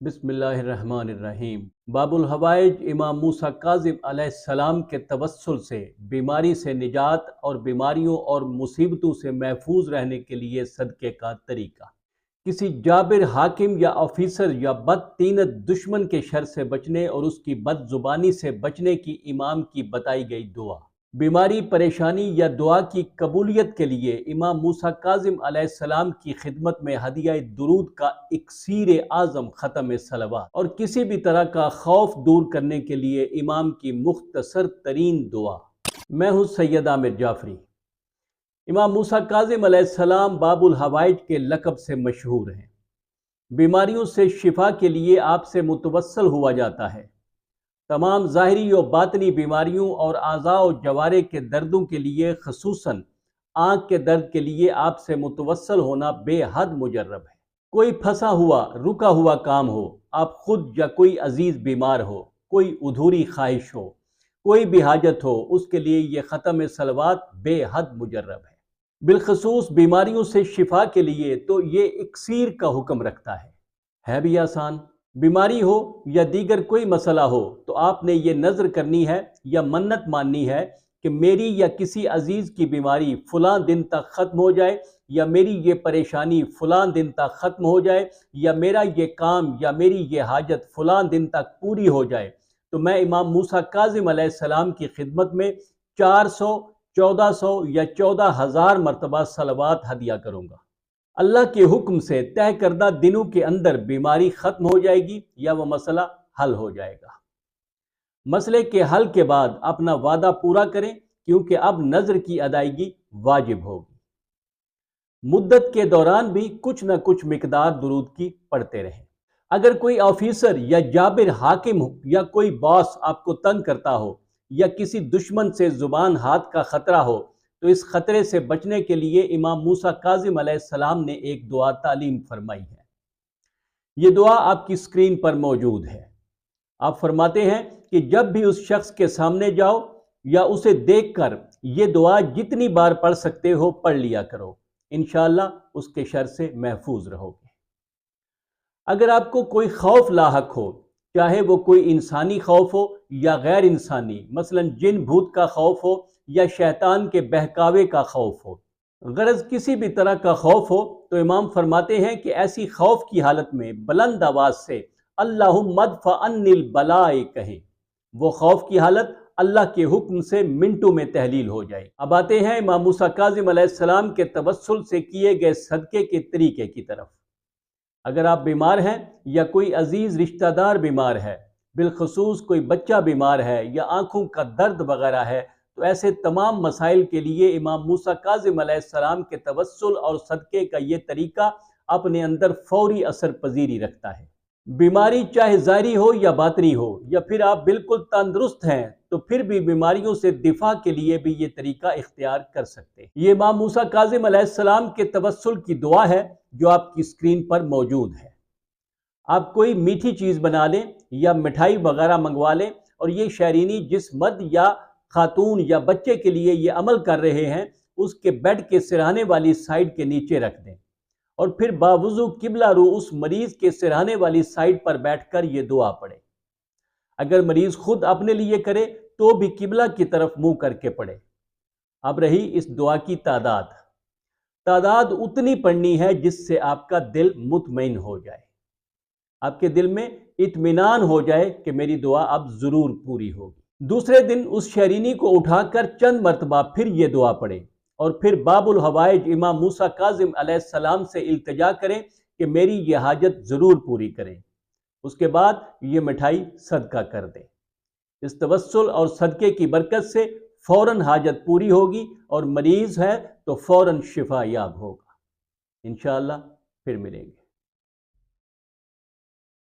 बिस्मिल्लाहिर्रहमानिर्रहीम। बाबुल हवाइज इमाम मूसा काज़िम अलैहिस्सलाम के तवस्सुल से बीमारी से निजात और बीमारियों और मुसीबतों से महफूज रहने के लिए सदक़े का तरीका। किसी जाबिर हाकिम या ऑफिसर या बदतीनत दुश्मन के शर से बचने और उसकी बदजुबानी से बचने की इमाम की बताई गई दुआ। बीमारी, परेशानी या दुआ की कबूलियत के लिए इमाम मूसा काज़िम अलैहिस्सलाम की खिदमत में हदिया दुरूद का इक्सीर आज़म ख़त्म सलवात और किसी भी तरह का खौफ दूर करने के लिए इमाम की मुख्तसर तरीन दुआ। मैं हूँ सैयद आमिर जाफरी। इमाम मूसा काज़िम अलैहिस्सलाम बाबुल हवाइज के लक़ब से मशहूर हैं। बीमारियों से शिफा के लिए आपसे मुतवस्सल हुआ जाता है। तमाम ज़ाहिरी और बातनी बीमारियों और आज़ा और जवारे के दर्दों के लिए, ख़ुसूसन आँख के दर्द के लिए आपसे मुतवस्सल होना बेहद मुजर्रब है। कोई फंसा हुआ रुका हुआ काम हो, आप खुद या कोई अजीज़ बीमार हो, कोई अधूरी ख्वाहिश हो, कोई भी हाजत हो, उसके लिए ये ख़त्म सलवात बेहद मुजर्रब है। बिलखसूस बीमारियों से शिफा के लिए तो ये इक्सीर का हुक्म रखता है भी आसान। बीमारी हो या दीगर कोई मसला हो तो आपने ये नज़र करनी है या मन्नत माननी है कि मेरी या किसी अजीज़ की बीमारी फ़लाँ दिन तक ख़त्म हो जाए, या मेरी ये परेशानी फ़लाँ दिन तक ख़त्म हो जाए, या मेरा ये काम या मेरी ये हाजत फ़लाँ दिन तक पूरी हो जाए। तो मैं इमाम मूसा काज़िम अलैहिस्सलाम की खिदमत में 400, 1400 या 14,000 मरतबा सलवात हदिया करूँगा। अल्लाह के हुक्म से तय करदा दिनों के अंदर बीमारी ख़त्म हो जाएगी या वह मसला हल हो जाएगा। मसले के हल के बाद अपना वादा पूरा करें, क्योंकि अब नज़र की अदायगी वाजिब होगी। मुद्दत के दौरान भी कुछ न कुछ मिकदार दुरूद की पढ़ते रहें। अगर कोई ऑफिसर या जाबिर हाकिम या कोई बॉस आपको तंग करता हो या किसी दुश्मन से ज़ुबान हाथ का ख़तरा हो, तो इस ख़तरे से बचने के लिए इमाम मूसा काज़िम अलैहिस्सलाम ने एक दुआ तालीम फरमाई है। ये दुआ आपकी स्क्रीन पर मौजूद है। आप फरमाते हैं कि जब भी उस शख्स के सामने जाओ या उसे देखकर ये दुआ जितनी बार पढ़ सकते हो पढ़ लिया करो, इंशाअल्लाह उसके शर से महफूज रहोगे। अगर आपको कोई खौफ लाहक हो, चाहे वो कोई इंसानी खौफ हो या गैर इंसानी, मसलन जिन भूत का खौफ हो या शैतान के बहकावे का खौफ हो, गरज किसी भी तरह का खौफ हो, तो इमाम फरमाते हैं कि ऐसी खौफ की हालत में बुलंद आवाज से अल्लाहुम्मा अद्फ़अन्निल बलाए कहें। वो खौफ की हालत अल्लाह के हुक्म से मिनटों में तहलील हो जाए। अब आते हैं इमाम मूसा काज़िम अलैहिस्सलाम के तवस्सुल से किए गए सदक़े के तरीके की तरफ। अगर आप बीमार हैं या कोई अजीज़ रिश्तेदार बीमार है, बिलखसूस कोई बच्चा बीमार है या आँखों का दर्द वगैरह है, तो ऐसे तमाम मसाइल के लिए इमाम मूसा काज़िम अलैहिस्सलाम के तवस्सुल और सदक़े का ये तरीका अपने अंदर फौरी असर पजीरी रखता है। बीमारी चाहे ज़ाहिरी हो या बातनी हो, या फिर आप बिल्कुल तंदुरुस्त हैं तो फिर भी बीमारियों से दिफा के लिए भी ये तरीका इख्तियार कर सकते हैं। ये इमाम मूसा काज़िम अलैहिस्सलाम के तवस्सुल की दुआ है जो आपकी स्क्रीन पर मौजूद है। आप कोई मीठी चीज़ बना लें या मिठाई वगैरह मंगवा लें, और ये शहरीनी जिस मर्द या खातून या बच्चे के लिए ये अमल कर रहे हैं उसके बेड के सिरहाने वाली साइड के नीचे रख दें, और फिर बावुज़ू किबला रू उस मरीज़ के सिरहाने वाली साइड पर बैठकर ये दुआ पढ़े। अगर मरीज़ खुद अपने लिए करे तो भी किबला की तरफ मुंह करके पढ़े। अब रही इस दुआ की तादाद उतनी पढ़नी है जिससे आपका दिल मुतमईन हो जाए, आपके दिल में इत्मीनान हो जाए कि मेरी दुआ अब ज़रूर पूरी होगी। दूसरे दिन उस शहरीनी को उठाकर चंद मरतबा फिर ये दुआ पढ़े, और फिर बाबुल हवाइज इमाम मूसा काज़िम अलैहिस्सलाम से इल्तिजा करें कि मेरी ये हाजत ज़रूर पूरी करें। उसके बाद ये मिठाई सदका कर दें। इस तवस्सुल और सदक़े की बरकत से फ़ौरन हाजत पूरी होगी, और मरीज़ है तो फ़ौरन शिफा याब होगा। इंशाअल्लाह फिर मिलेंगे।